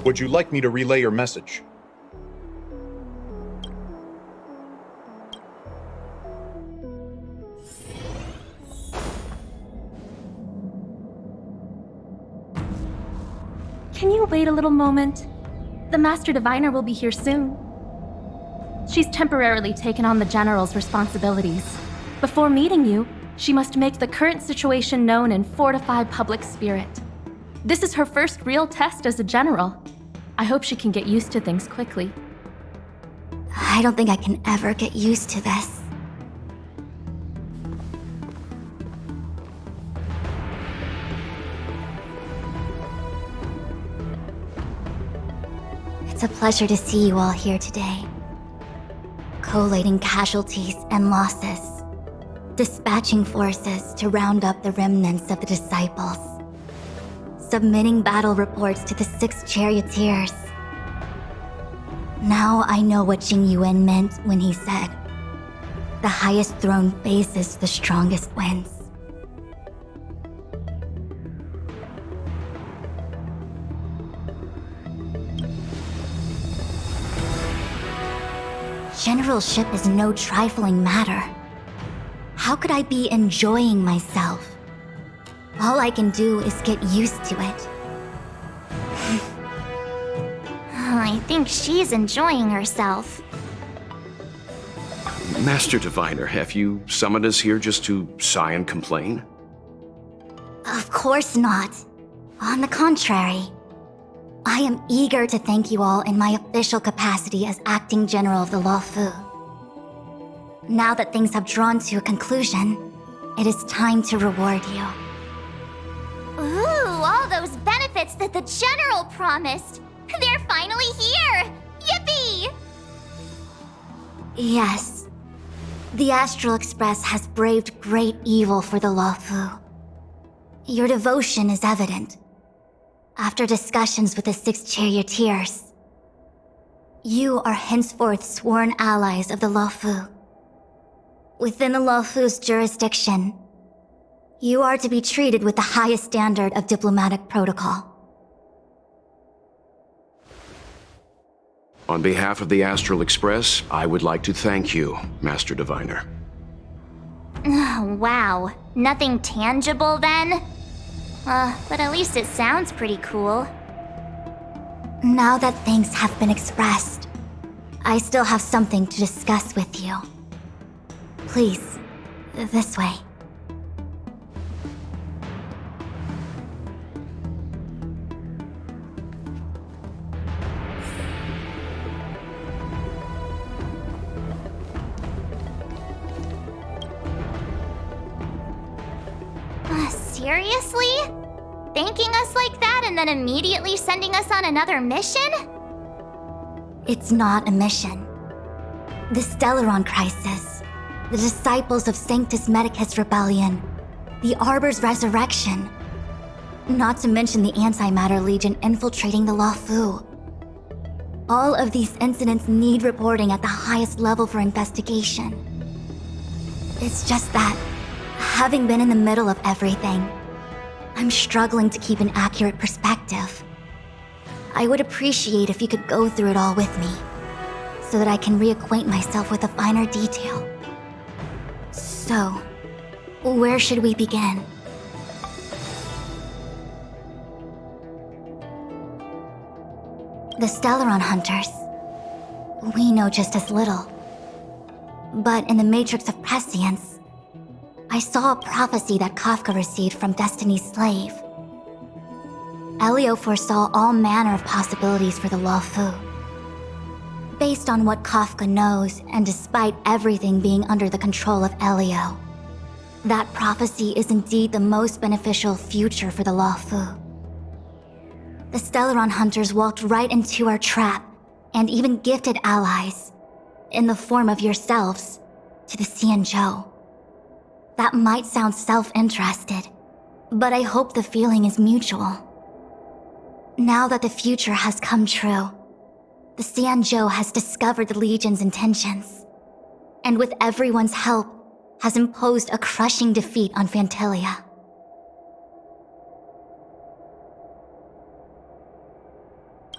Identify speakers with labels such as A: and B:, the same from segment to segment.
A: Would you like me to relay your message?
B: Can you wait a little moment? The Master Diviner will be here soon. She's temporarily taken on the General's responsibilities. Before meeting you, she must make the current situation known and fortify public spirit. This is her first real test as a General. I hope she can get used to things quickly.
C: I don't think I can ever get used to this. It's a pleasure to see you all here today. Collating casualties and losses. Dispatching forces to round up the remnants of the disciples. Submitting battle reports to the 6 charioteers. Now I know what Jingliu meant when he said, "The highest throne faces the strongest wins." Generalship is no trifling matter. How could I be enjoying myself? All I can do is get used to it.
D: I think she's enjoying herself.
E: Master Diviner, have you summoned us here just to sigh and complain?
C: Of course not. On the contrary, I am eager to thank you all in my official capacity as Acting General of the Luofu. Now that things have drawn to a conclusion, it is time to reward you.
D: Ooh, all those benefits that the General promised! They're finally here! Yippee!
C: Yes. The Astral Express has braved great evil for the Luofu. Your devotion is evident. After discussions with the 6 charioteers, you are henceforth sworn allies of the Luofu. Within the Luofu's jurisdiction, you are to be treated with the highest standard of diplomatic protocol.
E: On behalf of the Astral Express, I would like to thank you, Master Diviner.
D: Wow, nothing tangible then? But at least it sounds pretty cool.
C: Now that things have been expressed, I still have something to discuss with you. Please, this way.
D: Seriously? Thanking us like that and then immediately sending us on another mission?
C: It's not a mission. The Stellaron Crisis, the Disciples of Sanctus Medicus Rebellion, the Arbor's resurrection, not to mention the Antimatter Legion infiltrating the Luofu. All of these incidents need reporting at the highest level for investigation. It's just that, having been in the middle of everything, I'm struggling to keep an accurate perspective. I would appreciate if you could go through it all with me, so that I can reacquaint myself with the finer detail. So, where should we begin? The Stellaron Hunters. We know just as little. But in the Matrix of Prescience, I saw a prophecy that Kafka received from Destiny's slave. Elio foresaw all manner of possibilities for the Luofu. Based on what Kafka knows, and despite everything being under the control of Elio, that prophecy is indeed the most beneficial future for the Luofu. The Stellaron Hunters walked right into our trap, and even gifted allies, in the form of yourselves, to the Xianzhou. That might sound self-interested, but I hope the feeling is mutual. Now that the future has come true, the Xianzhou has discovered the Legion's intentions, and with everyone's help, has imposed a crushing defeat on Phantylia.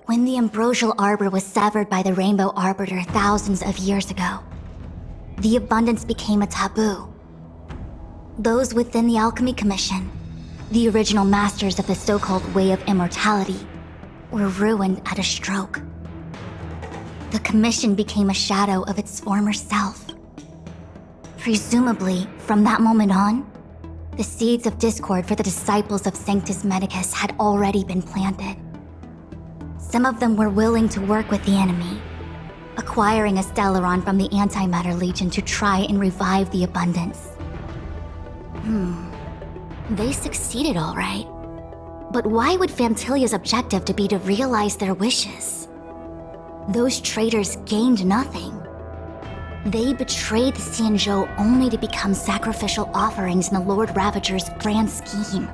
C: When the Ambrosial Arbor was severed by the Rainbow Arbiter thousands of years ago, the abundance became a taboo. Those within the Alchemy Commission, the original masters of the so-called Way of Immortality, were ruined at a stroke. The Commission became a shadow of its former self. Presumably, from that moment on, the seeds of discord for the disciples of Sanctus Medicus had already been planted. Some of them were willing to work with the enemy, acquiring a Stellaron from the Antimatter Legion to try and revive the abundance. They succeeded all right. But why would Phantylia's objective to be to realize their wishes? Those traitors gained nothing. They betrayed the Xianzhou only to become sacrificial offerings in the Lord Ravager's grand scheme.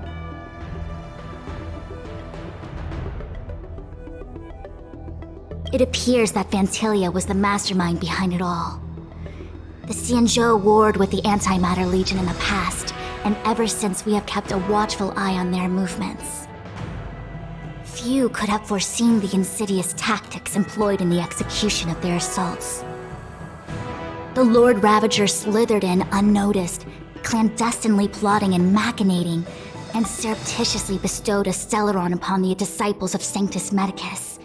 C: It appears that Phantylia was the mastermind behind it all. The Xianzhou warred with the Antimatter Legion in the past, and ever since we have kept a watchful eye on their movements. Few could have foreseen the insidious tactics employed in the execution of their assaults. The Lord Ravager slithered in unnoticed, clandestinely plotting and machinating, and surreptitiously bestowed a Stellaron upon the disciples of Sanctus Medicus.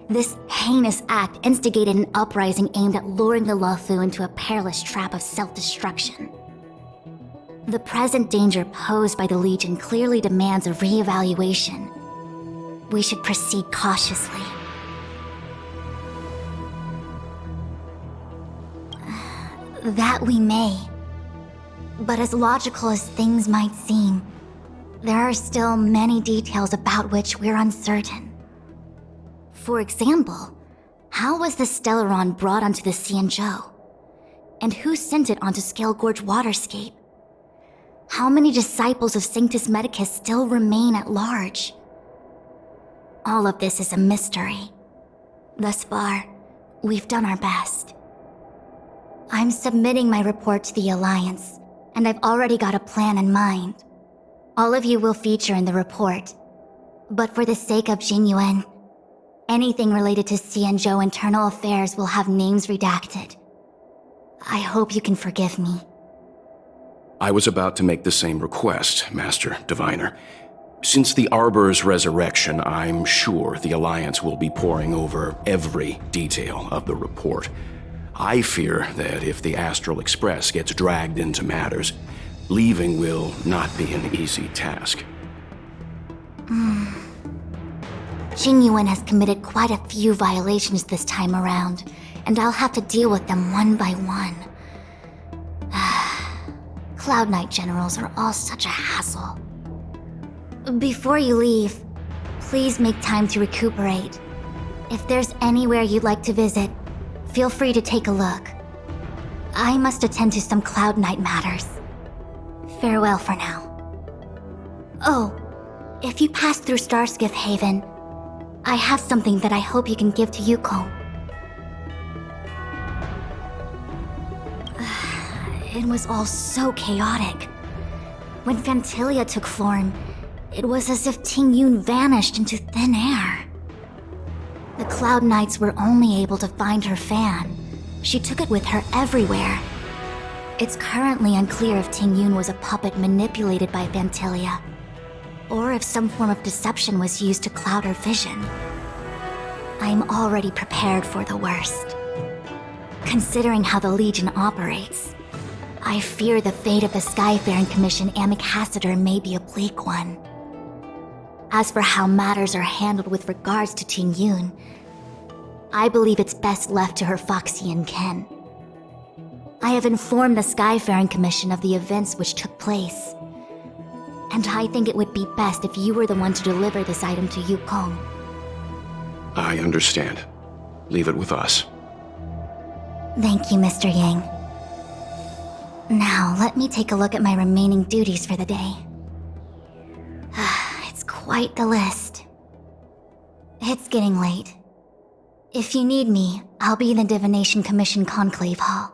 C: This heinous act instigated an uprising aimed at luring the Luofu into a perilous trap of self-destruction. The present danger posed by the Legion clearly demands a re-evaluation. We should proceed cautiously. That we may. But as logical as things might seem, there are still many details about which we're uncertain. For example, how was the Stellaron brought onto the Xianzhou? And who sent it onto Scale Gorge Waterscape? How many disciples of Sanctus Medicus still remain at large? All of this is a mystery. Thus far, we've done our best. I'm submitting my report to the Alliance, and I've already got a plan in mind. All of you will feature in the report. But for the sake of Jingliu, anything related to Xianzhou internal affairs will have names redacted. I hope you can forgive me.
E: I was about to make the same request, Master Diviner. Since the Arbor's resurrection, I'm sure the Alliance will be poring over every detail of the report. I fear that if the Astral Express gets dragged into matters, leaving will not be an easy task.
C: Jingliu has committed quite a few violations this time around, and I'll have to deal with them one by one. Cloud Knight generals are all such a hassle. Before you leave, please make time to recuperate. If there's anywhere you'd like to visit, feel free to take a look. I must attend to some Cloud Knight matters. Farewell for now. Oh, if you pass through Starskiff Haven, I have something that I hope you can give to Yukong. It was all so chaotic. When Phantylia took form, it was as if Tingyun vanished into thin air. The Cloud Knights were only able to find her fan. She took it with her everywhere. It's currently unclear if Tingyun was a puppet manipulated by Phantylia, or if some form of deception was used to cloud her vision. I'm already prepared for the worst. Considering how the Legion operates, I fear the fate of the Skyfaring Commission Ambassador may be a bleak one. As for how matters are handled with regards to Tingyun, I believe it's best left to her Foxian ken. I have informed the Skyfaring Commission of the events which took place, and I think it would be best if you were the one to deliver this item to Yukong.
E: I understand. Leave it with us.
C: Thank you, Mr. Yang. Now, let me take a look at my remaining duties for the day. It's quite the list. It's getting late. If you need me, I'll be in the Divination Commission Conclave Hall.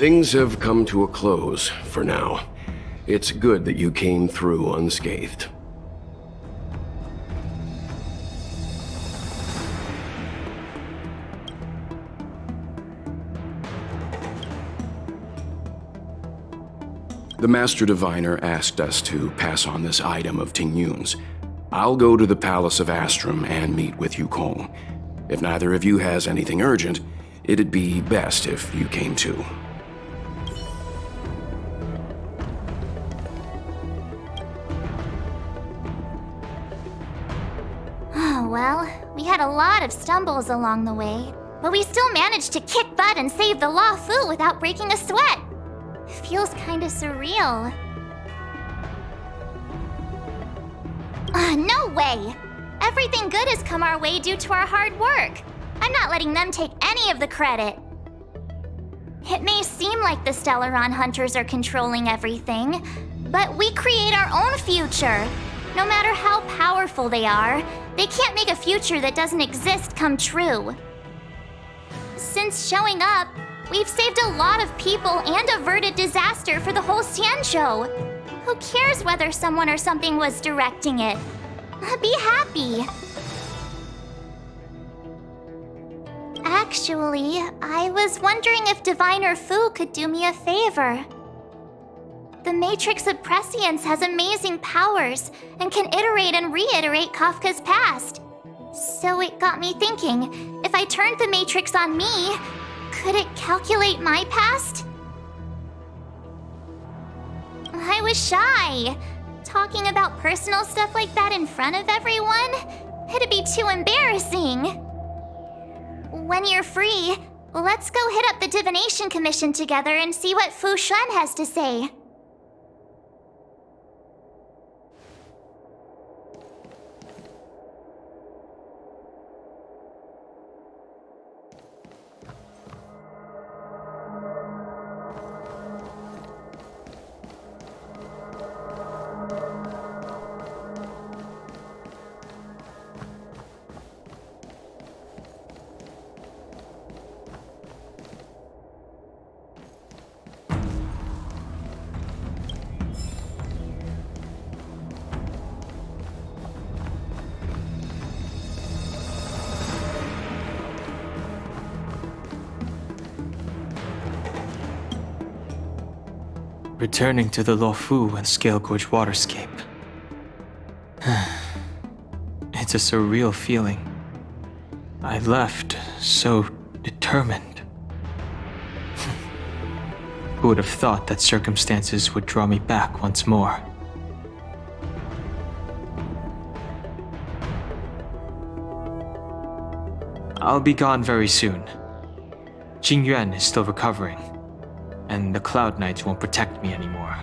E: Things have come to a close for now. It's good that you came through unscathed. The Master Diviner asked us to pass on this item of Tingyun's. I'll go to the Palace of Astrum and meet with Yukong. If neither of you has anything urgent, it'd be best if you came too.
D: Oh, well, we had a lot of stumbles along the way, but we still managed to kick butt and save the Luofu without breaking a sweat. It feels kinda surreal. No way! Everything good has come our way due to our hard work. I'm not letting them take any of the credit. It may seem like the Stellaron Hunters are controlling everything, but we create our own future. No matter how powerful they are, they can't make a future that doesn't exist come true. Since showing up, we've saved a lot of people and averted disaster for the whole Xianzhou. Who cares whether someone or something was directing it? Be happy. Actually, I was wondering if Diviner Fu could do me a favor. The Matrix of Prescience has amazing powers and can iterate and reiterate Kafka's past. So it got me thinking, if I turned the Matrix on me, could it calculate my past? I was shy. Talking about personal stuff like that in front of everyone? It'd be too embarrassing. When you're free, let's go hit up the Divination Commission together and see what Fu Xuan has to say.
F: Returning to the Luofu and Scale Gorge waterscape. It's a surreal feeling. I left so determined. Who would have thought that circumstances would draw me back once more? I'll be gone very soon. Jingyun is still recovering, and the Cloud Knights won't protect me anymore.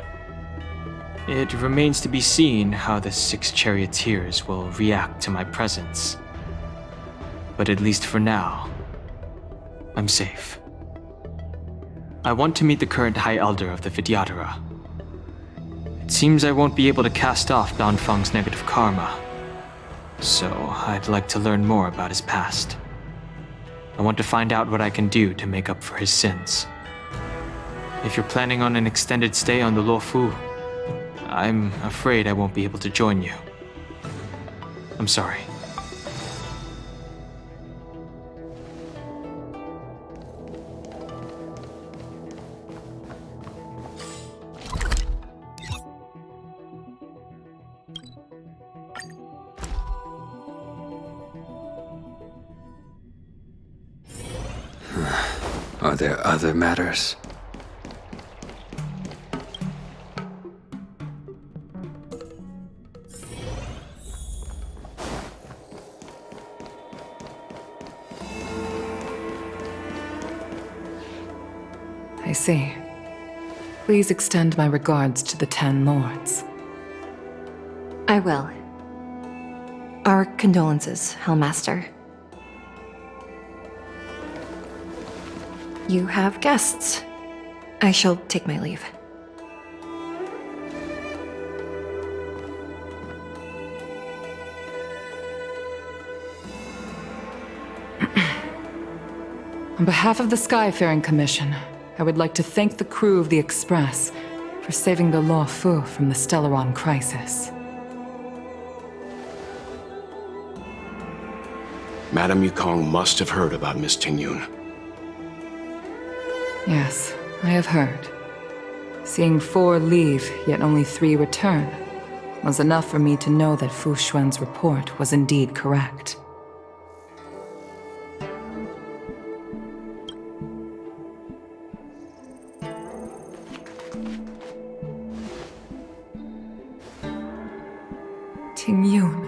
F: It remains to be seen how the 6 charioteers will react to my presence. But at least for now, I'm safe. I want to meet the current High Elder of the Vidyadhara. It seems I won't be able to cast off Donfang's negative karma, so I'd like to learn more about his past. I want to find out what I can do to make up for his sins. If you're planning on an extended stay on the Luofu, I'm afraid I won't be able to join you. I'm sorry.
G: Are there other matters?
H: I see. Please extend my regards to the 10 lords.
I: I will. Our condolences, Hellmaster. You have guests. I shall take my leave.
H: On behalf of the Skyfaring Commission, I would like to thank the crew of the Express for saving the Luofu from the Stellaron crisis.
E: Madame Yukong must have heard about Miss Tingyun.
H: Yes, I have heard. Seeing 4 leave, yet only 3 return, was enough for me to know that Fu Xuan's report was indeed correct. Tingyun.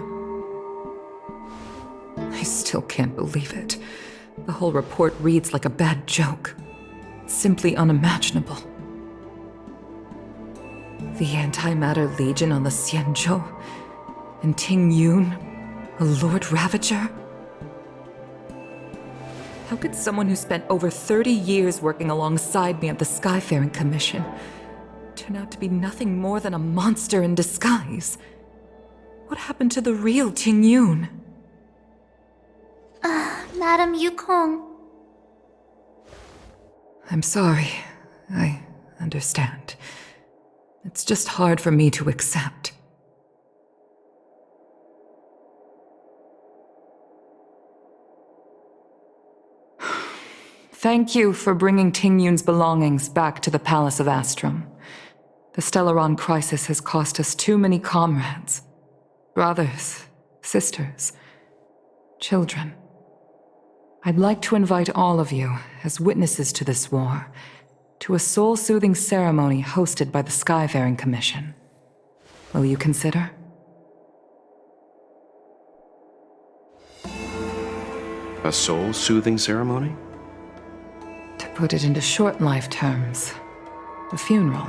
H: I still can't believe it. The whole report reads like a bad joke. It's simply unimaginable. The Antimatter Legion on the Xianzhou, and Tingyun, a Lord Ravager? How could someone who spent over 30 years working alongside me at the Skyfaring Commission turn out to be nothing more than a monster in disguise? What happened to the real Tingyun?
D: Madame Yukong.
H: I'm sorry. I understand. It's just hard for me to accept. Thank you for bringing Tingyun's belongings back to the Palace of Astrum. The Stellaron crisis has cost us too many comrades. Brothers, sisters, children. I'd like to invite all of you, as witnesses to this war, to a soul-soothing ceremony hosted by the Skyfaring Commission. Will you consider?
E: A soul-soothing ceremony?
H: To put it into short life terms, a funeral.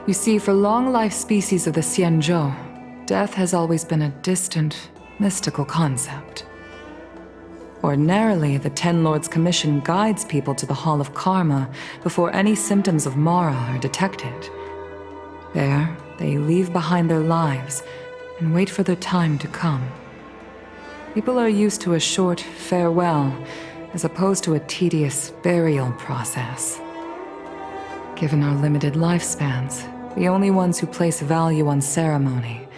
H: You see, for long-life species of the Xianzhou, death has always been a distant, mystical concept. Ordinarily, the Ten Lords Commission guides people to the Hall of Karma before any symptoms of Mara are detected. There, they leave behind their lives and wait for their time to come. People are used to a short farewell as opposed to a tedious burial process. Given our limited lifespans, the only ones who place value on ceremony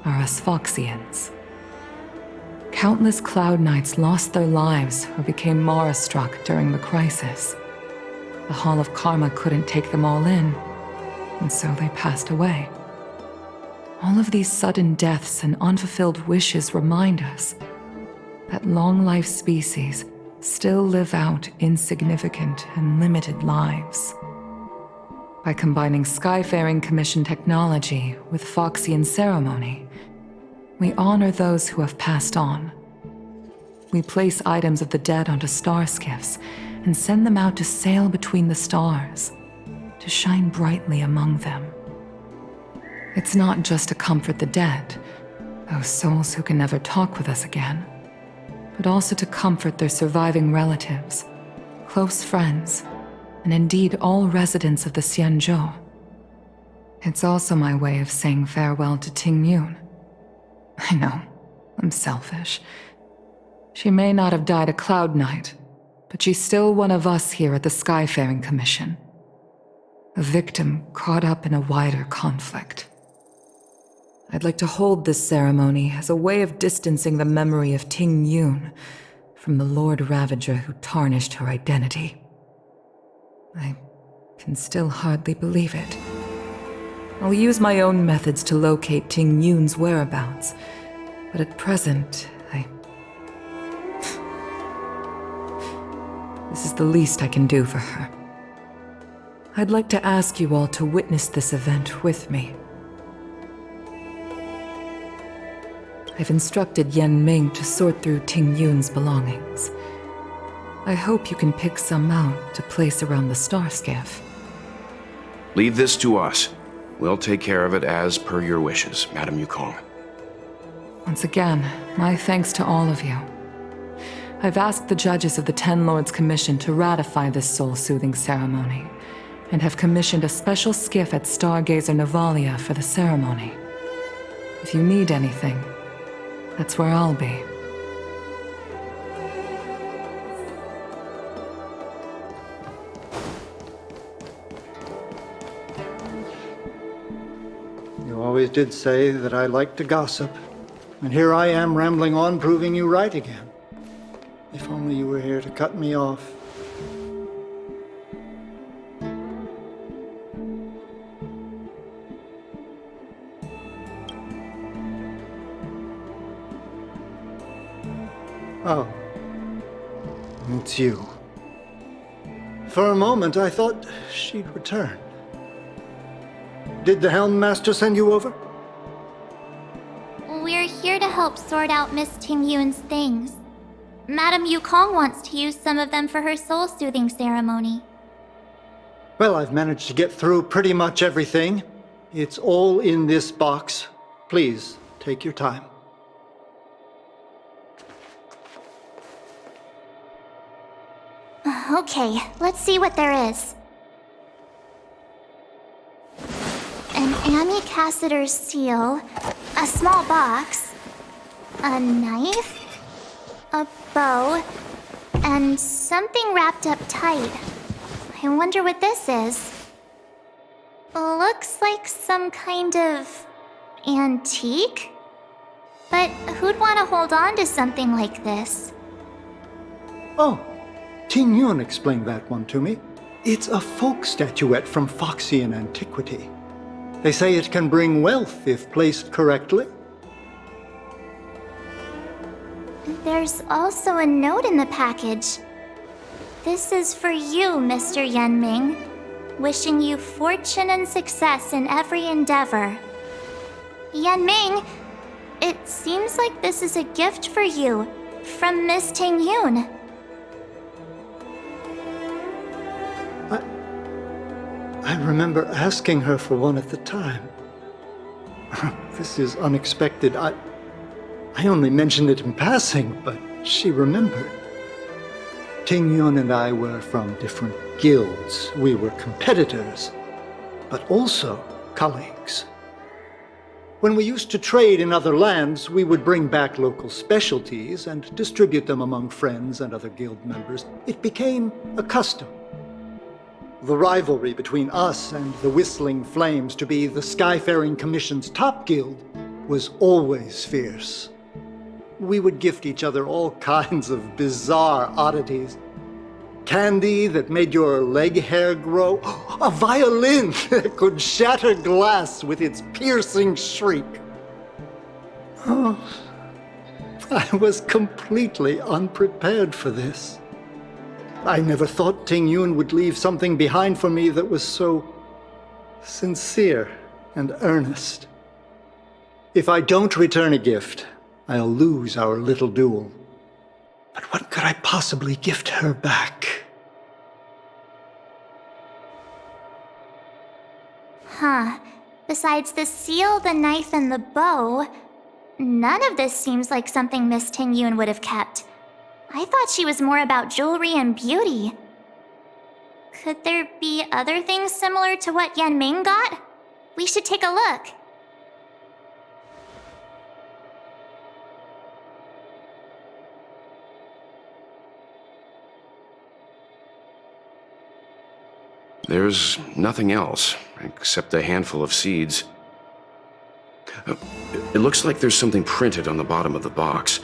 H: are us Foxians. Countless Cloud Knights lost their lives or became Mara-struck during the crisis. The Hall of Karma couldn't take them all in, and so they passed away. All of these sudden deaths and unfulfilled wishes remind us that long-life species still live out insignificant and limited lives. By combining Skyfaring Commission technology with Foxian ceremony, we honor those who have passed on. We place items of the dead onto starskiffs and send them out to sail between the stars, to shine brightly among them. It's not just to comfort the dead, those souls who can never talk with us again, but also to comfort their surviving relatives, close friends, and indeed all residents of the Xianzhou. It's also my way of saying farewell to Tingyun. I know, I'm selfish. She may not have died a Cloud Knight, but she's still one of us here at the Skyfaring Commission. A victim caught up in a wider conflict. I'd like to hold this ceremony as a way of distancing the memory of Tingyun from the Lord Ravager who tarnished her identity. I can still hardly believe it. I'll use my own methods to locate Tingyun's whereabouts, but at present, This is the least I can do for her. I'd like to ask you all to witness this event with me. I've instructed Yan Ming to sort through Tingyun's belongings. I hope you can pick some out to place around the starskiff.
E: Leave this to us. We'll take care of it as per your wishes, Madame Yukong.
H: Once again, my thanks to all of you. I've asked the judges of the Ten Lords Commission to ratify this soul-soothing ceremony, and have commissioned a special skiff at Stargazer Navalia for the ceremony. If you need anything, that's where I'll be.
J: always did say that I like to gossip. And here I am rambling on, proving you right again. If only you were here to cut me off. Oh. It's you. For a moment, I thought she'd returned. Did the Helm Master send you over?
D: We're here to help sort out Miss Tingyun's things. Madame Yukong wants to use some of them for her soul-soothing ceremony.
J: Well, I've managed to get through pretty much everything. It's all in this box. Please, take your time.
D: Okay, let's see what there is. An Amicassator's seal, a small box, a knife, a bow, and something wrapped up tight. I wonder what this is. Looks like some kind of antique? But who'd want to hold on to something like this?
J: Oh, Tingyun explained that one to me. It's a folk statuette from Foxian antiquity. They say it can bring wealth if placed correctly.
D: There's also a note in the package. This is for you, Mr. Yanming. Wishing you fortune and success in every endeavor. Yanming, it seems like this is a gift for you from Miss Tingyun.
J: I remember asking her for one at the time. This is unexpected. I only mentioned it in passing, but she remembered. Tingyun and I were from different guilds. We were competitors, but also colleagues. When we used to trade in other lands, we would bring back local specialties and distribute them among friends and other guild members. It became a custom. The rivalry between us and the Whistling Flames to be the Skyfaring Commission's top guild was always fierce. We would gift each other all kinds of bizarre oddities. Candy that made your leg hair grow. A violin that could shatter glass with its piercing shriek. Oh, I was completely unprepared for this. I never thought Tingyun would leave something behind for me that was so sincere and earnest. If I don't return a gift, I'll lose our little duel. But what could I possibly gift her back?
D: Huh. Besides the seal, the knife, and the bow, none of this seems like something Miss Tingyun would have kept. I thought she was more about jewelry and beauty. Could there be other things similar to what Yanming got? We should take a look.
E: There's nothing else, except a handful of seeds. It looks like there's something printed on the bottom of the box.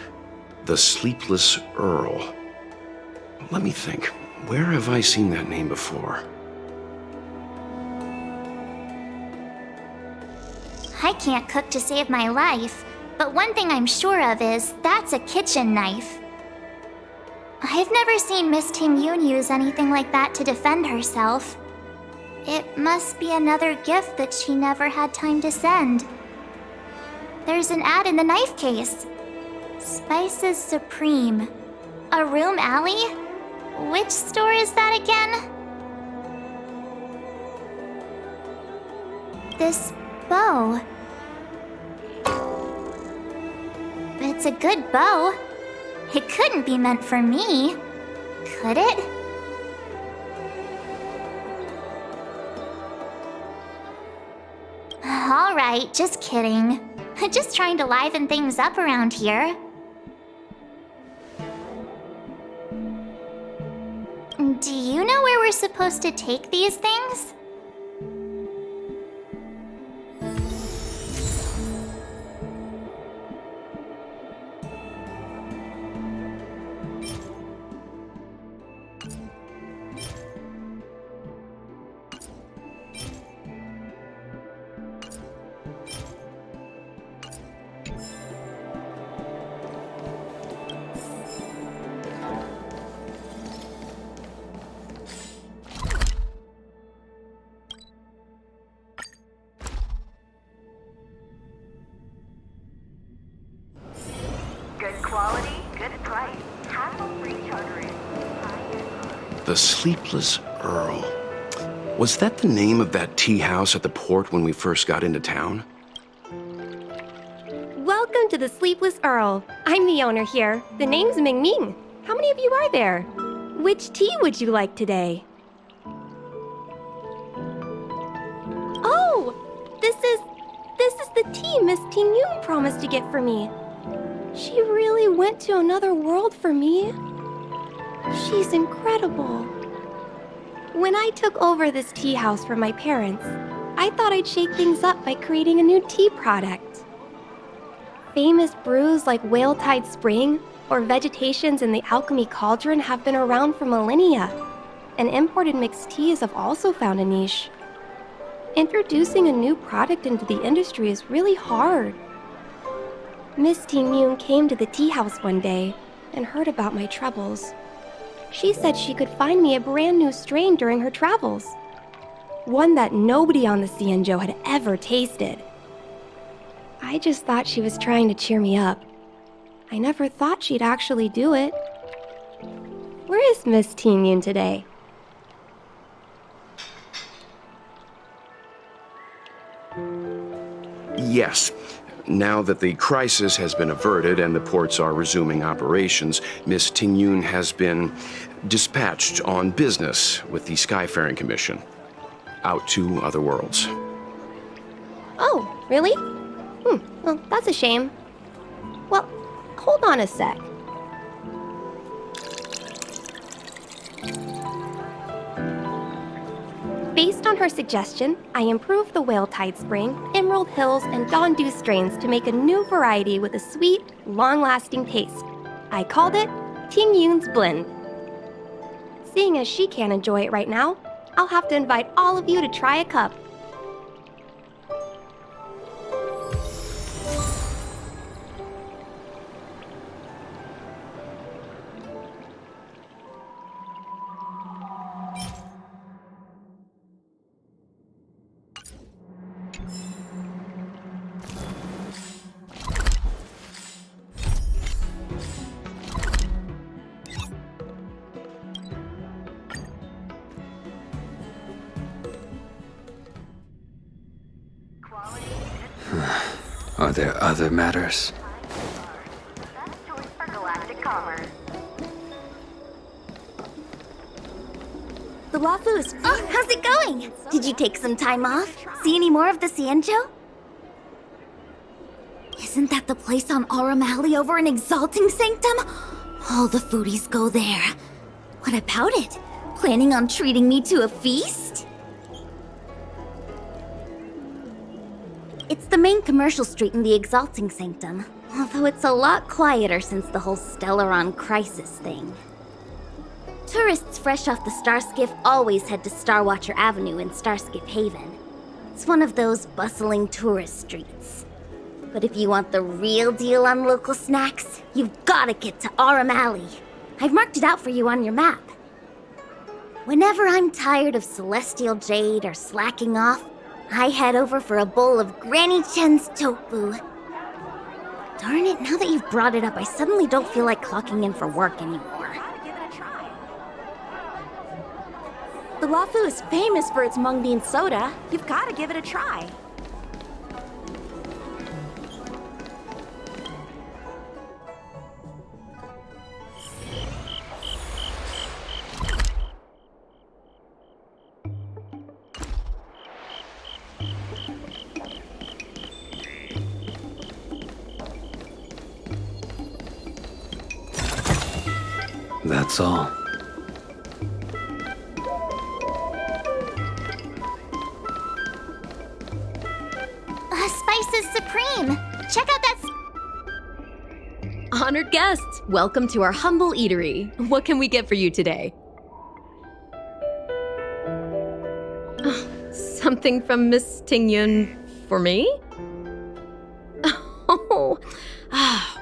E: The Sleepless Earl. Let me think. Where have I seen that name before?
D: I can't cook to save my life, but one thing I'm sure of is that's a kitchen knife. I've never seen Miss Tingyun use anything like that to defend herself. It must be another gift that she never had time to send. There's an ad in the knife case. Spices Supreme. A room alley? Which store is that again? This bow. It's a good bow. It couldn't be meant for me, could it? All right, just kidding. Just trying to liven things up around here. Do you know where we're supposed to take these things?
E: The Sleepless Earl. Was that the name of that tea house at the port when we first got into town?
K: Welcome to the Sleepless Earl. I'm the owner here. The name's Ming Ming. How many of you are there? Which tea would you like today? Oh, this is the tea Miss Tingyun promised to get for me. She really went to another world for me. She's incredible. When I took over this tea house from my parents, I thought I'd shake things up by creating a new tea product. Famous brews like Whale Tide Spring or Vegetations in the Alchemy Cauldron have been around for millennia, and imported mixed teas have also found a niche. Introducing a new product into the industry is really hard. Miss Tingyun came to the tea house one day and heard about my troubles. She said she could find me a brand new strain during her travels. One that nobody on the Xianzhou had ever tasted. I just thought she was trying to cheer me up. I never thought she'd actually do it. Where is Miss Tingyun today?
E: Yes. Now that the crisis has been averted and the ports are resuming operations, Miss Tingyun has been dispatched on business with the Skyfaring Commission, out to other worlds.
K: Oh, really? Well, that's a shame. Well, hold on a sec. Based on her suggestion, I improved the Whale Tide Spring, Emerald Hills, and Dawn Dew strains to make a new variety with a sweet, long-lasting taste. I called it Tingyun's Blend. Seeing as she can't enjoy it right now, I'll have to invite all of you to try a cup.
G: Are there other matters?
C: The Luofu is... Oh, how's it going? Did you take some time off? See any more of the Xianzhou? Isn't that the place on Alley over in Exalting Sanctum? All the foodies go there. What about it? Planning on treating me to a feast? It's the main commercial street in the Exalting Sanctum, although it's a lot quieter since the whole Stellaron crisis thing. Tourists fresh off the Starskiff always head to Starwatcher Avenue in Starskiff Haven. It's one of those bustling tourist streets. But if you want the real deal on local snacks, you've gotta get to Aurum Alley. I've marked it out for you on your map. Whenever I'm tired of Celestial Jade or slacking off, I head over for a bowl of Granny Chen's tofu. Darn it, now that you've brought it up, I suddenly don't feel like clocking in for work anymore.
K: The Luofu is famous for its mung bean soda. You've got to give it a try.
G: That's all.
D: Spices Supreme! Check out that
L: Honored guests, welcome to our humble eatery. What can we get for you today? Something from Miss Tingyun for me? Oh,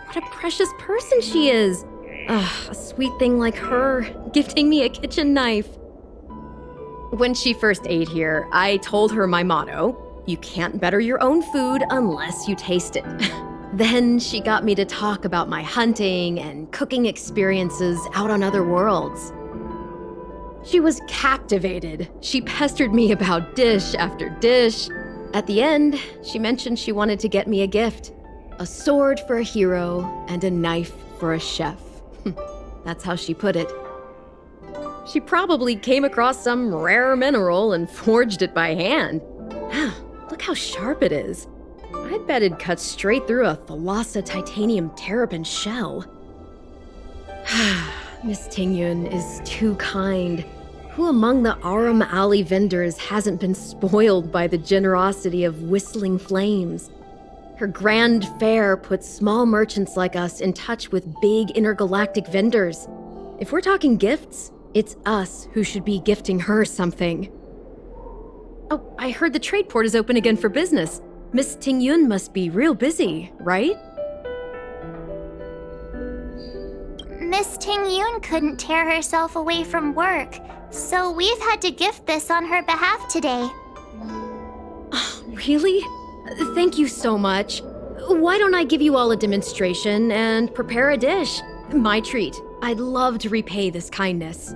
L: what a precious person she is. A sweet thing like her, gifting me a kitchen knife. When she first ate here, I told her my motto: you can't better your own food unless you taste it. Then she got me to talk about my hunting and cooking experiences out on other worlds. She was captivated. She pestered me about dish after dish. At the end, she mentioned she wanted to get me a gift. A sword for a hero and a knife for a chef. That's how she put it. She probably came across some rare mineral and forged it by hand. Look how sharp it is. I bet it'd cut straight through a Thalassa titanium terrapin shell. Miss Tingyun is too kind. Who among the Aram Alley vendors hasn't been spoiled by the generosity of whistling flames? Her grand fare puts small merchants like us in touch with big intergalactic vendors. If we're talking gifts, it's us who should be gifting her something. Oh, I heard the trade port is open again for business. Miss Tingyun must be real busy, right?
D: Miss Tingyun couldn't tear herself away from work, so we've had to gift this on her behalf today.
L: Really? Thank you so much. Why don't I give you all a demonstration and prepare a dish? My treat. I'd love to repay this kindness.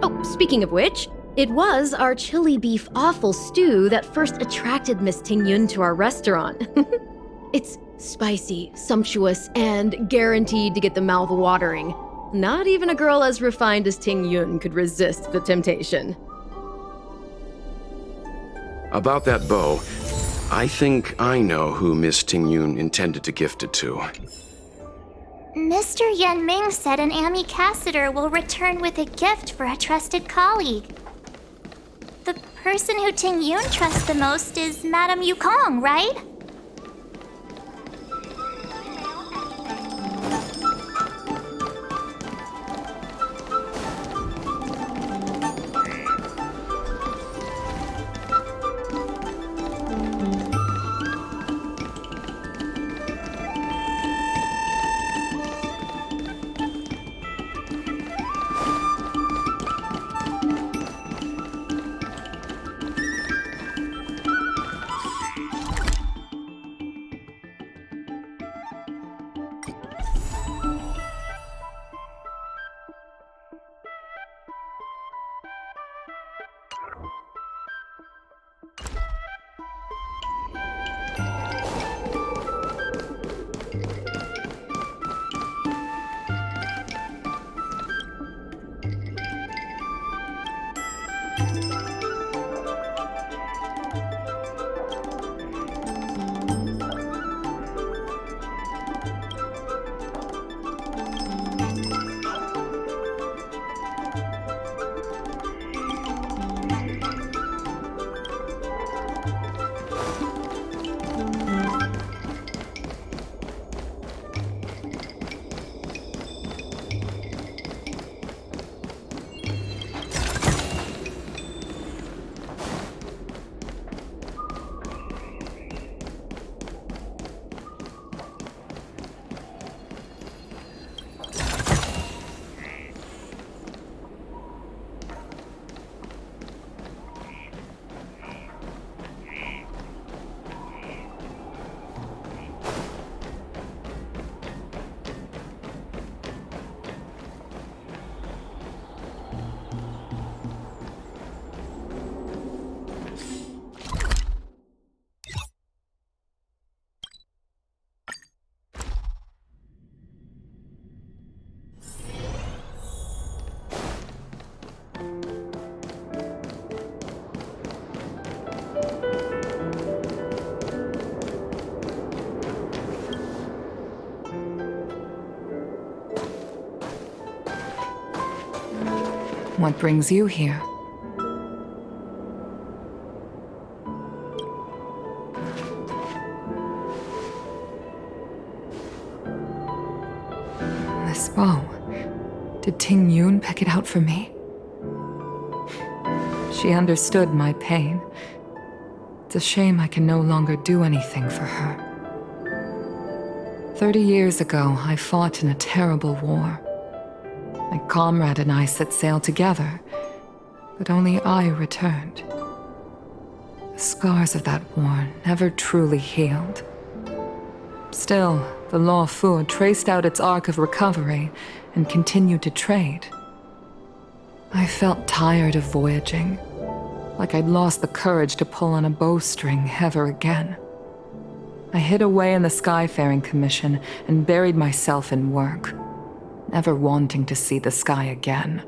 L: Oh, speaking of which, it was our chili beef offal stew that first attracted Miss Tingyun to our restaurant. It's spicy, sumptuous, and guaranteed to get the mouth watering. Not even a girl as refined as Tingyun could resist the temptation.
E: About that bow, I think I know who Miss Tingyun intended to gift it to.
D: Mr. Yanming said an ambassador will return with a gift for a trusted colleague. The person who Tingyun trusts the most is Madame Yukong, right?
H: What brings you here? This bow. Did Tingyun pick it out for me? She understood my pain. It's a shame I can no longer do anything for her. 30 years ago, I fought in a terrible war. My comrade and I set sail together, but only I returned. The scars of that war never truly healed. Still, the Luofu traced out its arc of recovery and continued to trade. I felt tired of voyaging, like I'd lost the courage to pull on a bowstring ever again. I hid away in the Skyfaring Commission and buried myself in work, never wanting to see the sky again.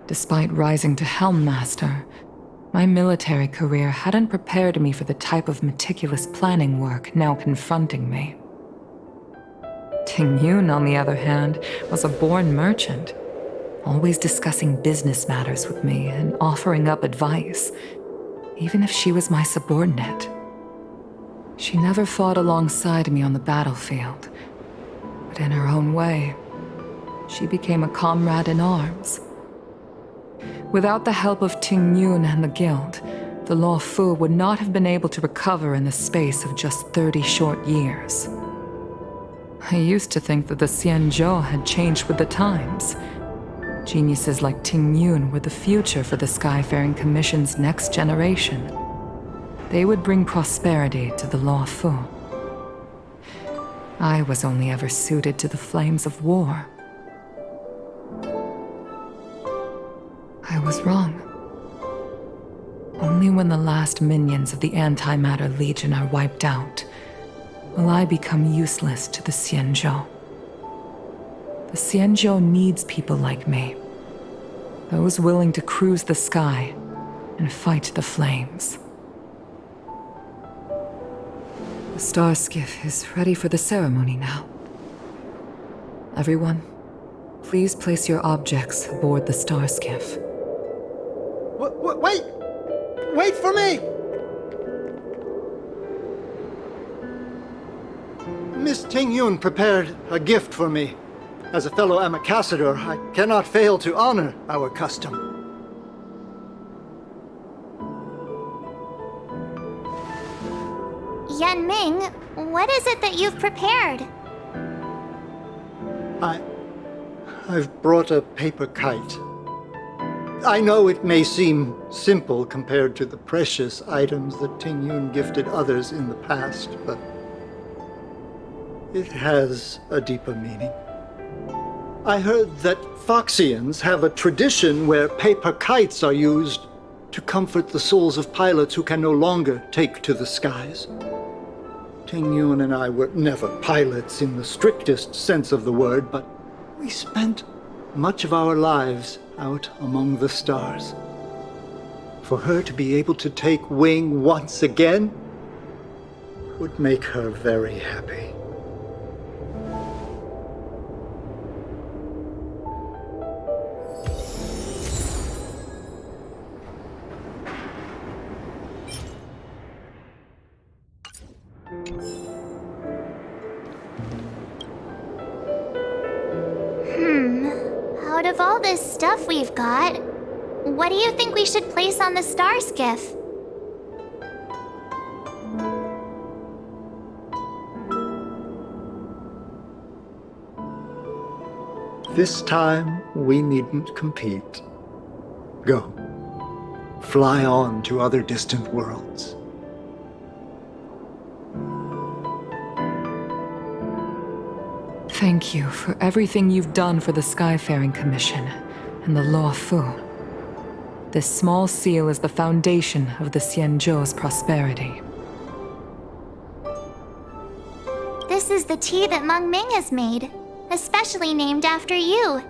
H: Despite rising to Helm Master, my military career hadn't prepared me for the type of meticulous planning work now confronting me. Tingyun, on the other hand, was a born merchant, always discussing business matters with me and offering up advice, even if she was my subordinate. She never fought alongside me on the battlefield, but in her own way, she became a comrade in arms. Without the help of Tingyun and the Guild, the Luofu would not have been able to recover in the space of just 30 short years. I used to think that the Xianzhou had changed with the times. Geniuses like Tingyun were the future for the Skyfaring Commission's next generation. They would bring prosperity to the Luofu. I was only ever suited to the flames of war. I was wrong. Only when the last minions of the Antimatter Legion are wiped out will I become useless to the Xianzhou. The Xianzhou needs people like me, those willing to cruise the sky and fight the flames. The starskiff is ready for the ceremony now. Everyone, please place your objects aboard the starskiff.
J: Wait! Wait for me! Miss Tingyun prepared a gift for me. As a fellow ambassador, I cannot fail to honor our custom.
D: Yan Ming, what is it that you've prepared?
J: I've brought a paper kite. I know it may seem simple compared to the precious items that Tingyun gifted others in the past, but it has a deeper meaning. I heard that Foxians have a tradition where paper kites are used to comfort the souls of pilots who can no longer take to the skies. Tingyun and I were never pilots in the strictest sense of the word, but we spent much of our lives out among the stars. For her to be able to take wing once again would make her very happy.
D: Out of all this stuff we've got, what do you think we should place on the starskiff?
J: This time, we needn't compete. Go. Fly on to other distant worlds.
H: Thank you for everything you've done for the Skyfaring Commission and the Luofu. This small seal is the foundation of the Xianzhou's prosperity.
D: This is the tea that Meng Ming has made, especially named after you.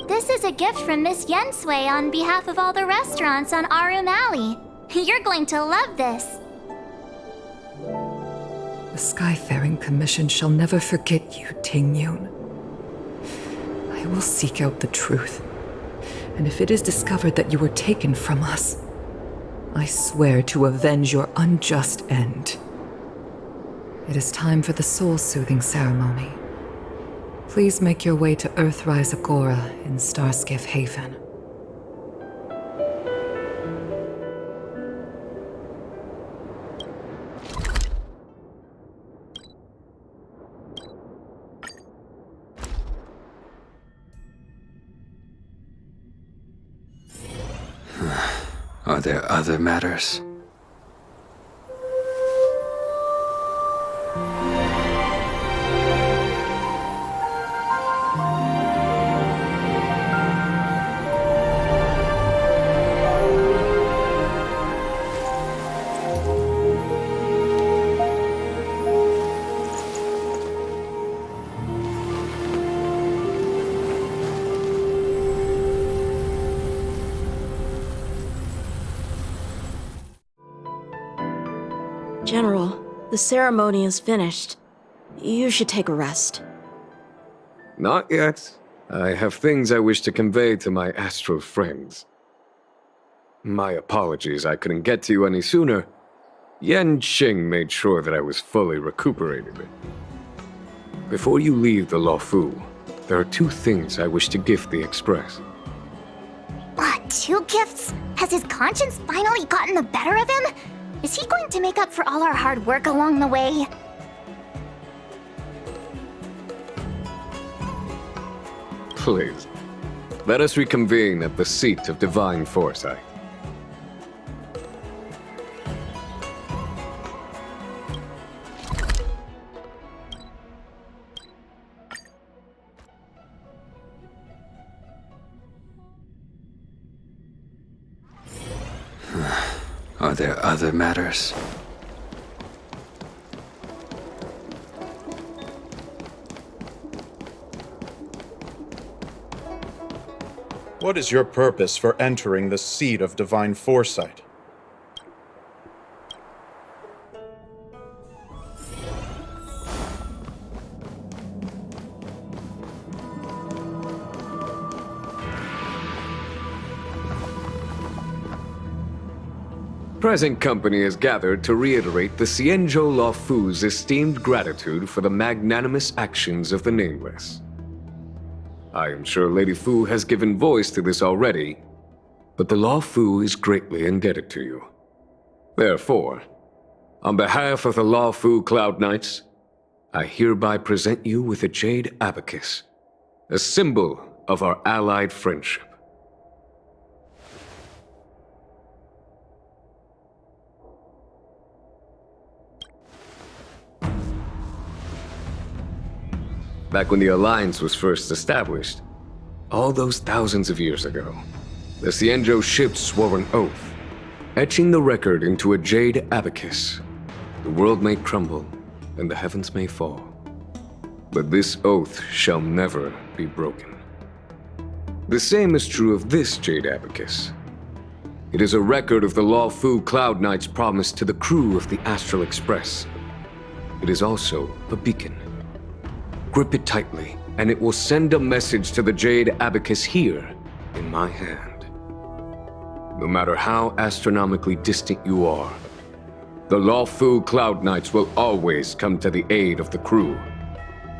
D: This is a gift from Miss Yensui on behalf of all the restaurants on Arum Alley. You're going to love this.
H: The Skyfaring Commission shall never forget you, Tingyun. I will seek out the truth, and if it is discovered that you were taken from us, I swear to avenge your unjust end. It is time for the soul-soothing ceremony. Please make your way to Earthrise Agora in Starskiff Haven.
G: Are there other matters?
M: General, the ceremony is finished. You should take a rest.
N: Not yet. I have things I wish to convey to my astral friends. My apologies I couldn't get to you any sooner. Yan Qing made sure that I was fully recuperated. Before you leave the Luofu, there are 2 things I wish to gift the Express.
D: What, 2 gifts? Has his conscience finally gotten the better of him? Is he going to make up for all our hard work along the way?
N: Please, let us reconvene at the Seat of Divine Foresight.
G: Are there other matters?
A: What is your purpose for entering the Seat of Divine Foresight?
N: Present company is gathered to reiterate the Xianzhou Luofu's esteemed gratitude for the magnanimous actions of the Nameless. I am sure Lady Fu has given voice to this already, but the Luofu is greatly indebted to you. Therefore, on behalf of the Luofu Cloud Knights, I hereby present you with a jade abacus, a symbol of our allied friendship. Back when the Alliance was first established, all those thousands of years ago, the Xianzhou ships swore an oath, etching the record into a jade abacus. The world may crumble, and the heavens may fall, but this oath shall never be broken. The same is true of this jade abacus. It is a record of the Luofu Cloud Knight's promise to the crew of the Astral Express. It is also a beacon. Grip it tightly, and it will send a message to the jade abacus here, in my hand. No matter how astronomically distant you are, the Luofu Cloud Knights will always come to the aid of the crew,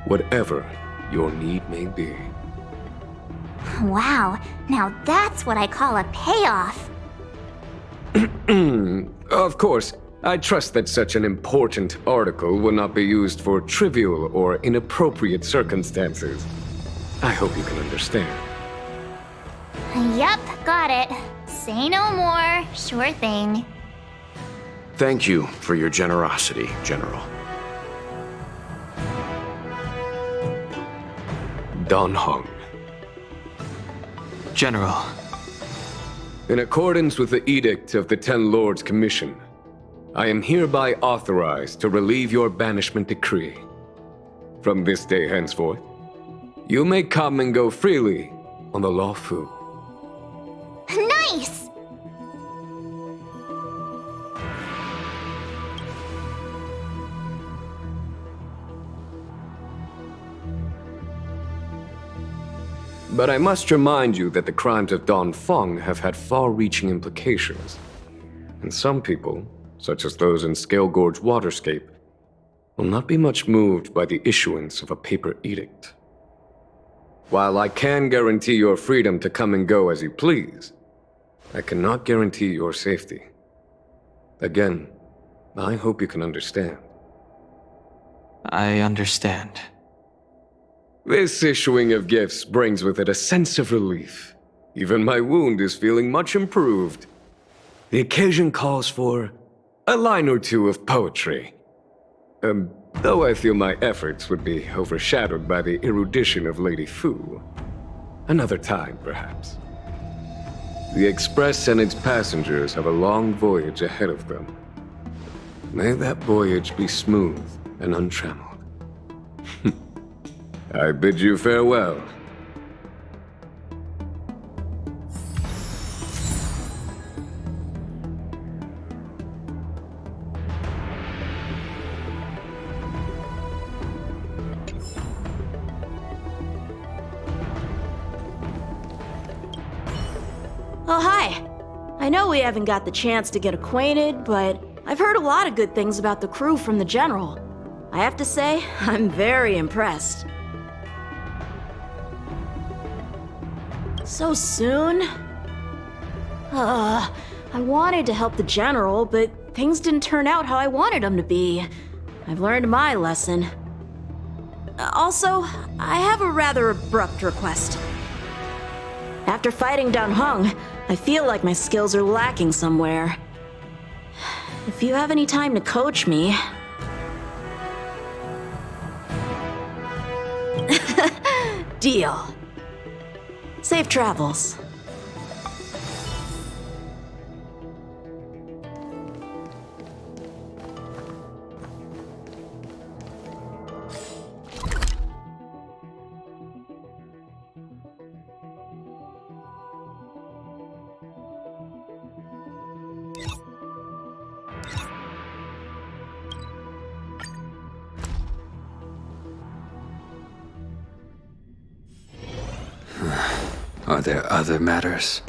N: whatever your need may be.
D: Wow, now that's what I call a payoff.
N: Of course, I trust that such an important article will not be used for trivial or inappropriate circumstances. I hope you can understand.
D: Yep, got it. Say no more. Sure thing.
E: Thank you for your generosity, General.
N: Don Hong.
F: General.
N: In accordance with the Edict of the Ten Lords Commission, I am hereby authorized to relieve your banishment decree. From this day henceforth, you may come and go freely on the Luofu.
D: Nice!
N: But I must remind you that the crimes of Don Feng have had far-reaching implications. And some people, such as those in Scale Gorge Waterscape, will not be much moved by the issuance of a paper edict. While I can guarantee your freedom to come and go as you please, I cannot guarantee your safety. Again, I hope you can understand.
F: I understand.
N: This issuing of gifts brings with it a sense of relief. Even my wound is feeling much improved. The occasion calls for a line or two of poetry. Though I feel my efforts would be overshadowed by the erudition of Lady Fu. Another time, perhaps. The Express and its passengers have a long voyage ahead of them. May that voyage be smooth and untrammeled. I bid you farewell.
M: Oh, hi. I know we haven't got the chance to get acquainted, but I've heard a lot of good things about the crew from the General. I have to say, I'm very impressed. So soon? I wanted to help the General, but things didn't turn out how I wanted them to be. I've learned my lesson. Also, I have a rather abrupt request. After fighting down Hung, I feel like my skills are lacking somewhere. If you have any time to coach me... Deal. Safe travels.
G: Are there other matters?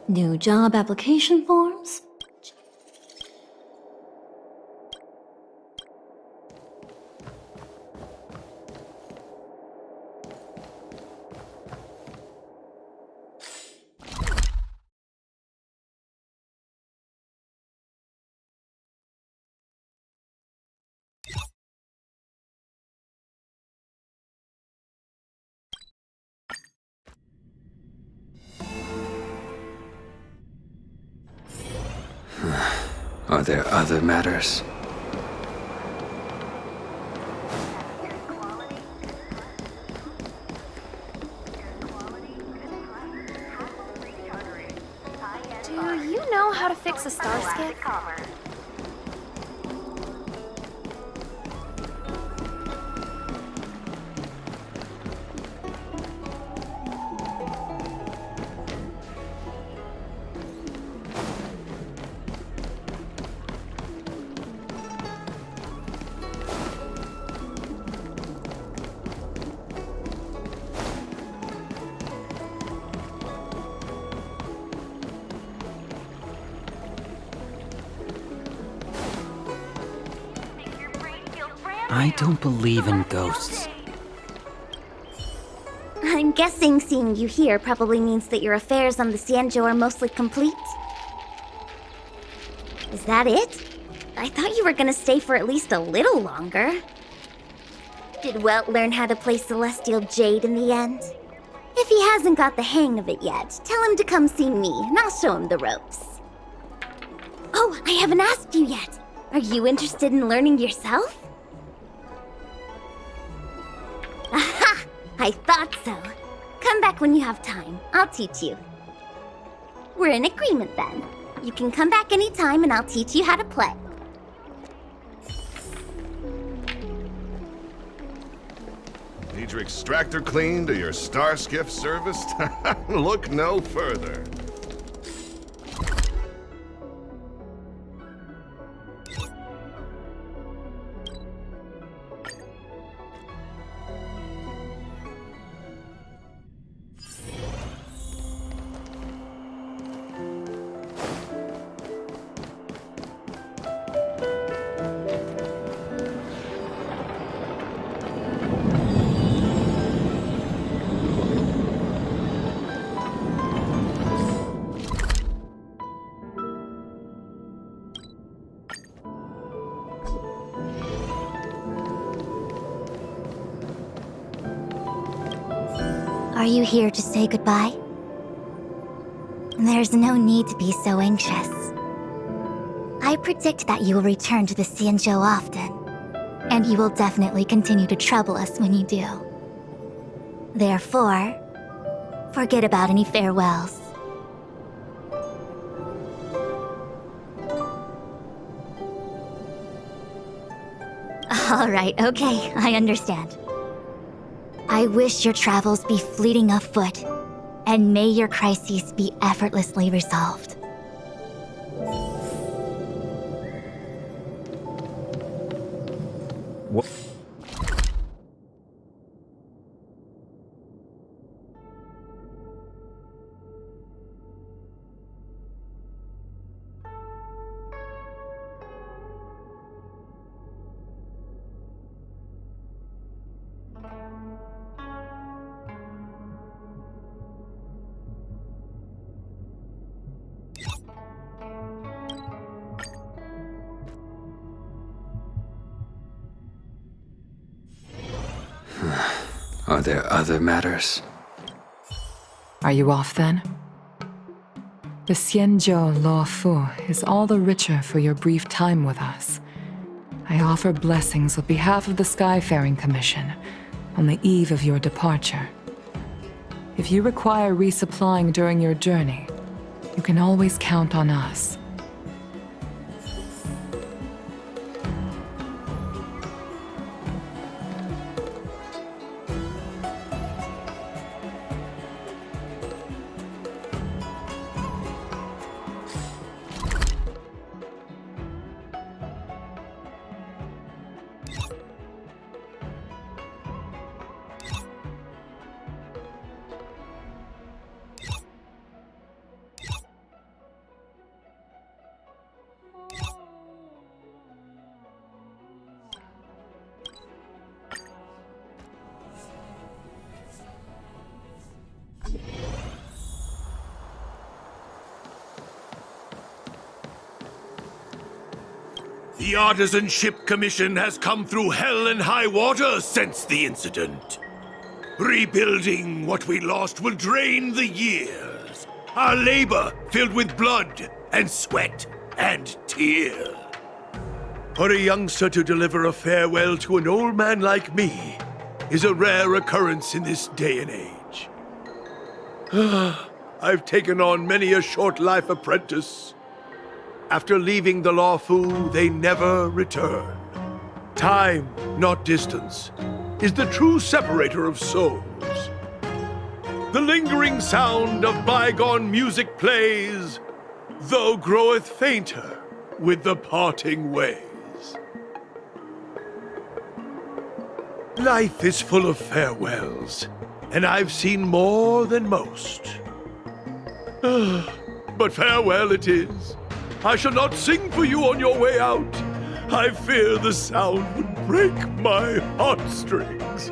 C: New job application forms?
G: Are there other matters?
K: Do you know how to fix a starskiff?
O: I don't believe in ghosts.
D: I'm guessing seeing you here probably means that your affairs on the Xianzhou are mostly complete. Is that it? I thought you were gonna stay for at least a little longer. Did Welt learn how to play Celestial Jade in the end? If he hasn't got the hang of it yet, tell him to come see me, and I'll show him the ropes. Oh, I haven't asked you yet. Are you interested in learning yourself? Aha! I thought so. Come back when you have time. I'll teach you. We're in agreement then. You can come back anytime and I'll teach you how to play.
P: Need your extractor cleaned or your starskiff serviced? Look no further.
C: Are you here to say goodbye? There's no need to be so anxious. I predict that you will return to the Xianzhou often, and you will definitely continue to trouble us when you do. Therefore, forget about any farewells. All right, okay, I understand. I wish your travels be fleeting of foot, and may your crises be effortlessly resolved.
A: What?
G: Are there other matters?
H: Are you off then? The Xianzhou Luofu is all the richer for your brief time with us. I offer blessings on behalf of the Skyfaring Commission on the eve of your departure. If you require resupplying during your journey, you can always count on us.
Q: The Artisan Ship Commission has come through hell and high water since the incident. Rebuilding what we lost will drain the years. Our labor filled with blood and sweat and tear. For a youngster to deliver a farewell to an old man like me is a rare occurrence in this day and age. I've taken on many a short life apprentice. After leaving the Luofu, they never return. Time, not distance, is the true separator of souls. The lingering sound of bygone music plays, though groweth fainter with the parting ways. Life is full of farewells, and I've seen more than most. But farewell it is. I shall not sing for you on your way out. I fear the sound would break my heartstrings.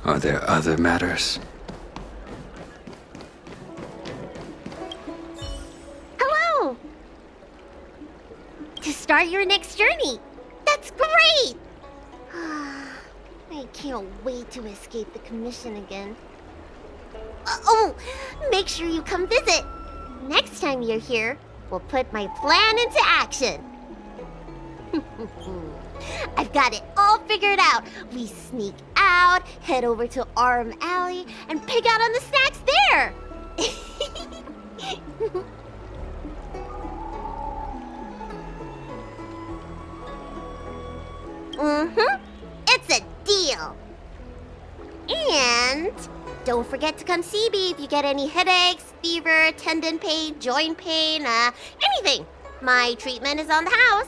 G: Are there other matters?
R: Hello! To start your next journey! That's great! I can't wait to escape the commission again. Oh, make sure you come visit! Next time you're here, we'll put my plan into action. I've got it all figured out. We sneak out, head over to Arm Alley, and pick out on the snacks there. It's a deal. And don't forget to come see me if you get any headaches, fever, tendon pain, joint pain, anything. My treatment is on the house.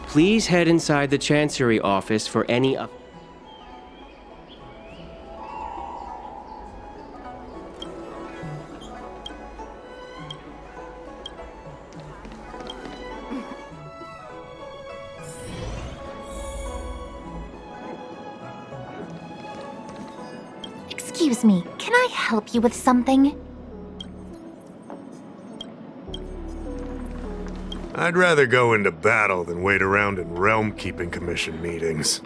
S: Please head inside the Chancery office for any
C: Excuse me, can I help you with something?
Q: I'd rather go into battle than wait around in Realm Keeping Commission meetings.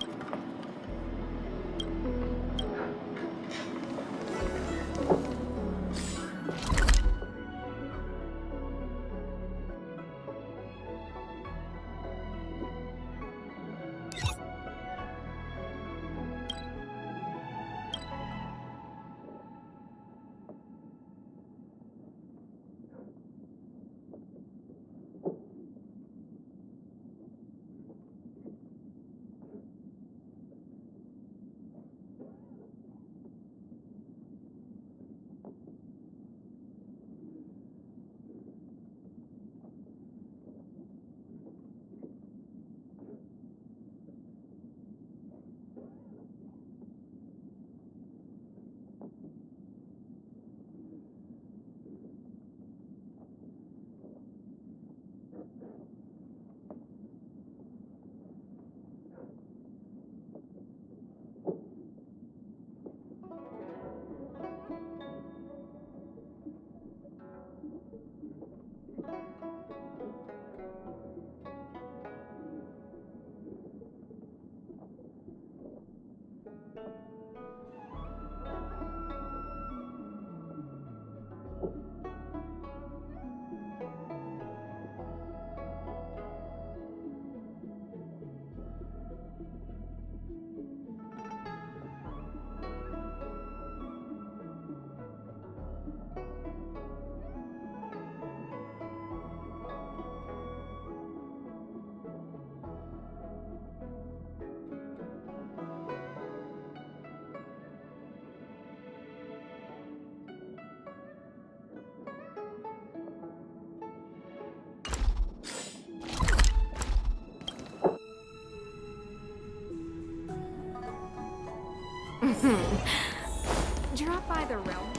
L: Drop by the realm.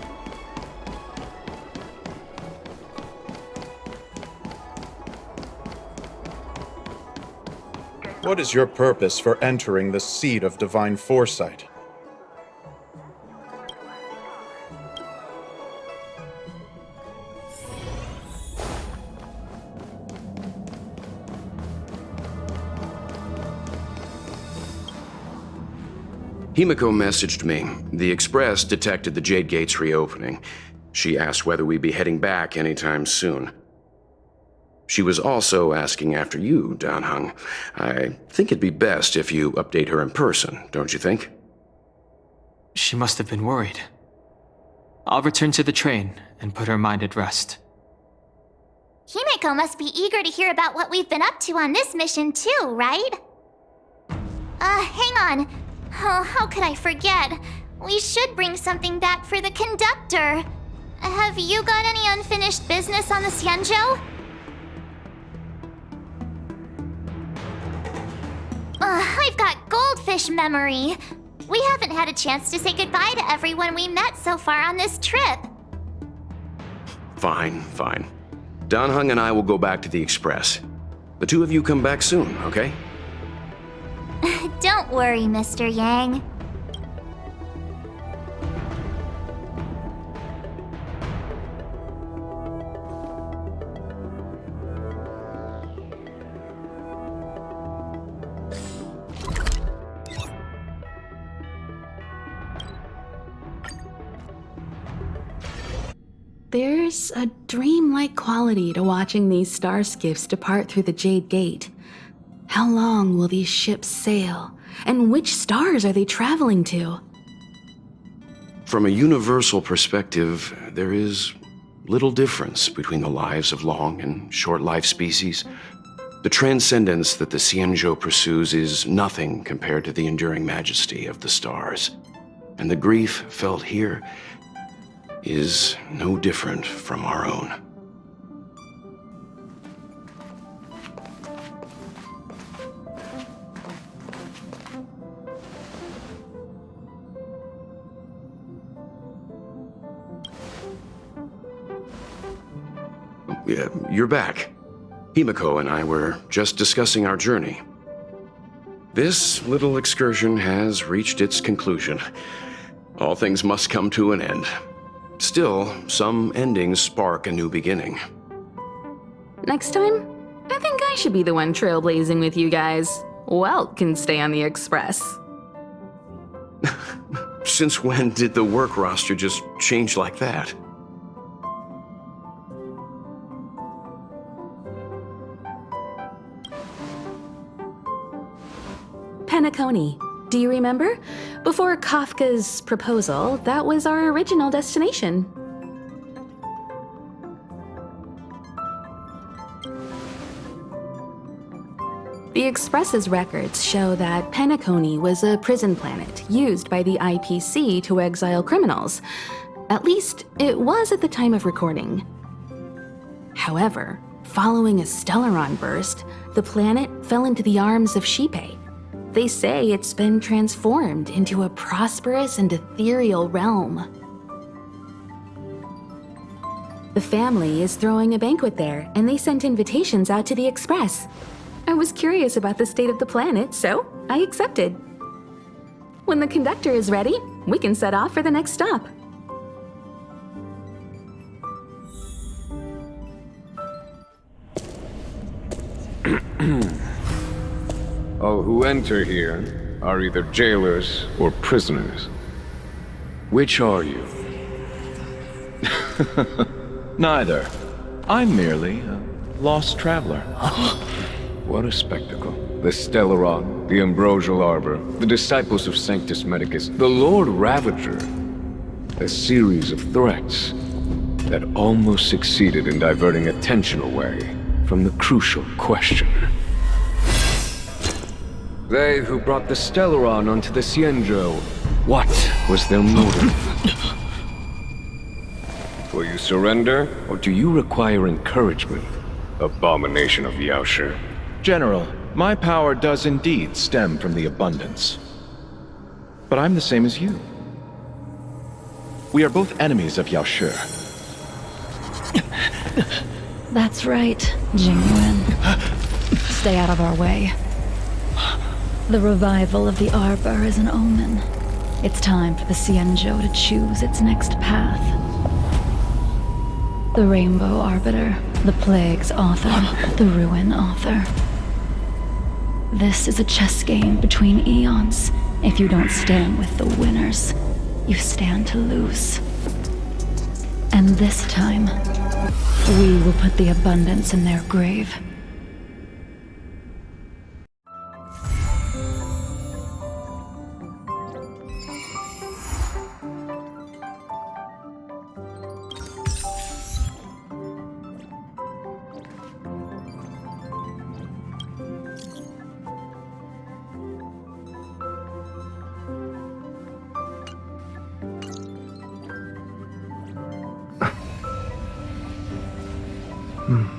A: What is your purpose for entering the Seat of Divine Foresight?
E: Himiko messaged me. The Express detected the Jade Gate's reopening. She asked whether we'd be heading back anytime soon. She was also asking after you, Danheng. I think it'd be best if you update her in person, don't you think?
F: She must have been worried. I'll return to the train and put her mind at rest.
D: Himiko must be eager to hear about what we've been up to on this mission too, right? Hang on. Oh, how could I forget? We should bring something back for the conductor. Have you got any unfinished business on the Xianzhou? I've got goldfish memory. We haven't had a chance to say goodbye to everyone we met so far on this trip.
E: Fine, fine. Danheng and I will go back to the Express. The two of you come back soon, okay?
D: Don't worry, Mr. Yang.
T: There's a dreamlike quality to watching these starskiffs depart through the Jade Gate. How long will these ships sail? And which stars are they traveling to?
E: From a universal perspective, there is little difference between the lives of long and short-lived species. The transcendence that the Xianzhou pursues is nothing compared to the enduring majesty of the stars. And the grief felt here is no different from our own. You're back. Himiko and I were just discussing our journey. This little excursion has reached its conclusion. All things must come to an end. Still, some endings spark a new beginning.
T: Next time, I think I should be the one trailblazing with you guys. Welt can stay on the Express.
E: Since when did the work roster just change like that?
T: Penacony. Do you remember? Before Kafka's proposal, that was our original destination. The Express's records show that Penacony was a prison planet used by the IPC to exile criminals. At least, it was at the time of recording. However, following a Stellaron burst, the planet fell into the arms of Xipe. They say it's been transformed into a prosperous and ethereal realm. The family is throwing a banquet there, and they sent invitations out to the Express. I was curious about the state of the planet, so I accepted. When the conductor is ready, we can set off for the next stop.
N: All who enter here are either jailers or prisoners. Which are you?
U: Neither. I'm merely a lost traveler.
N: What a spectacle. The Stellaron, the Ambrosial Arbor, the disciples of Sanctus Medicus, the Lord Ravager. A series of threats that almost succeeded in diverting attention away from the crucial question. They who brought the Stellaron onto the Xianzhou, what was their motive? Will you surrender, or do you require encouragement, abomination of Yaoshi?
U: General, my power does indeed stem from the abundance. But I'm the same as you. We are both enemies of Yaoshi.
V: That's right, Jingliu. Stay out of our way. The revival of the Arbor is an omen. It's time for the Xianzhou to choose its next path. The Rainbow Arbiter, the Plague's author, the Ruin author. This is a chess game between eons. If you don't stand with the winners, you stand to lose. And this time, we will put the abundance in their grave.
J: Hmm.